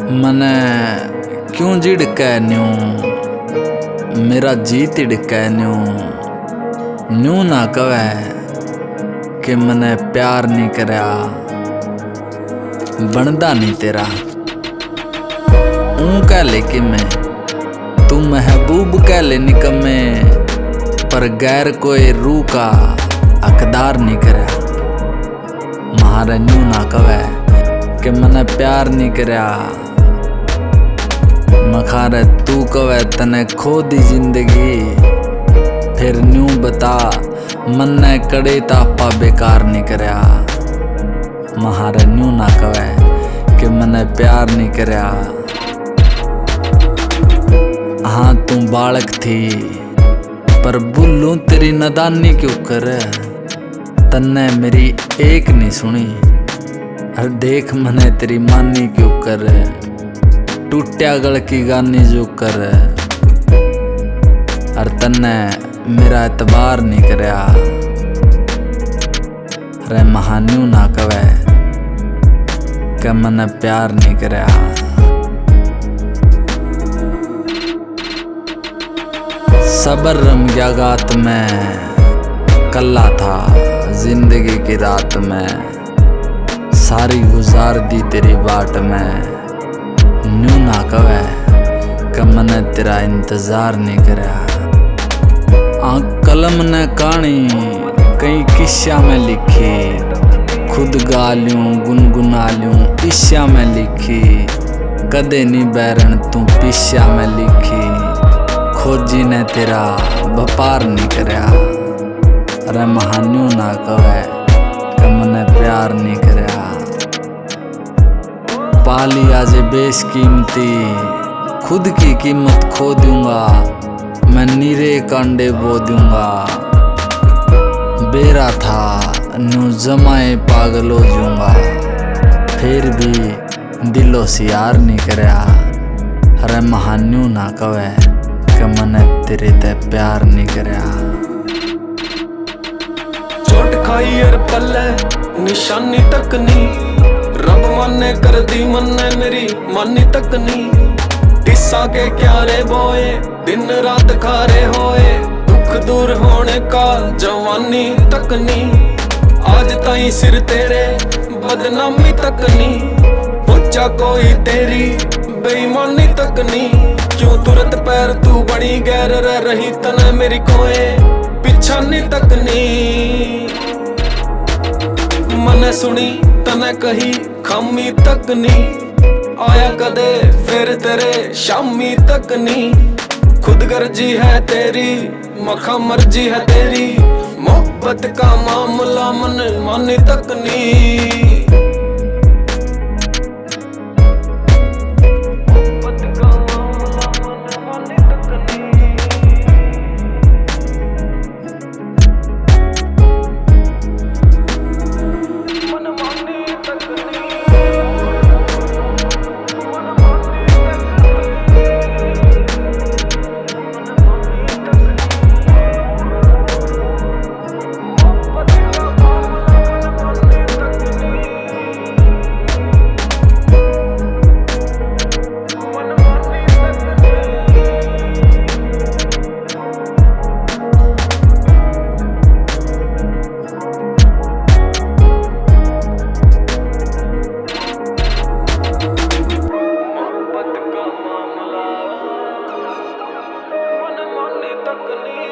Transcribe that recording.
मने क्यों जिड़कै न्यू मेरा जी तिड़कै न्यू ना कवै कि मने प्यार नहीं करया बनदा नहीं तेरा। ऊँ कह ले कि मैं तू महबूब कह ले निकम्मे पर गैर कोई रूह का हकदार नहीं करया। महारे न्यू ना कवै कि मने प्यार नहीं करया मखारे तू कवै तने खो दी जिंदगी फिर न्यू बता मन्ने कड़े तापा बेकार नहीं करया। महारे न्यू ना कवै कि मने प्यार नहीं करया। हाँ तू बालक थी पर बुल्लू तेरी नदानी क्यों कर तन्ने मेरी एक नहीं सुनी हर देख मने तेरी मानी क्यों कर टूट्या गल की गानी जो कर हर तन्ने मेरा एतबार नहीं करया। रे महान्यू ना कवै कि मने प्यार नहीं करया। सबर रम गया गात में कल्ला था जिंदगी की रात में सारी गुजार दी तेरी बाट में। न्यू ना कवै कि मने तेरा इंतजार नहीं करया। कलम ने कहानी कई किस्सा में लिखी खुद गा लूं गुनगुना लूं ईशा में लिखी कदे नहीं बैरन तू पिस्या में लिखी खोजी ने तेरा व्यापार नहीं करया। अरे महान्यू ना कवै कि मने प्यार नहीं करया। पाली आज बेशकीमती खुद की कीमत खो दूंगा मैं नीरे कांडे बो दूंगा बेरा था न्यू जमाए पागल हो जाऊंगा फिर भी दिलो से यार नहीं करया। अरे महान्यू ना कवै कि मने तेरे ते प्यार नहीं करया। चोट खाई यार पल्ले निशानी तक नहीं रब माने कर दी मन्ने मेरी मानी तक नहीं टिस्सा के क्यारे बोए दिन रात खारे होए दुख दूर होने का जवानी तक नहीं आज ताई सिर तेरे बदनामी तक नहीं पूछा कोई तेरी बेईमानी तक नहीं क्यों तुरंत पैर तू बड़ी गैर रह रही तने मेरी कोई पिछानी तक नहीं मने सुनी तने कही खामी तक नहीं आया कदे फिर तेरे शामी तक नहीं खुद गर्जी है तेरी मखा मर्जी है तेरी मोहब्बत का मामला मन मानी तक नहीं। तक नहीं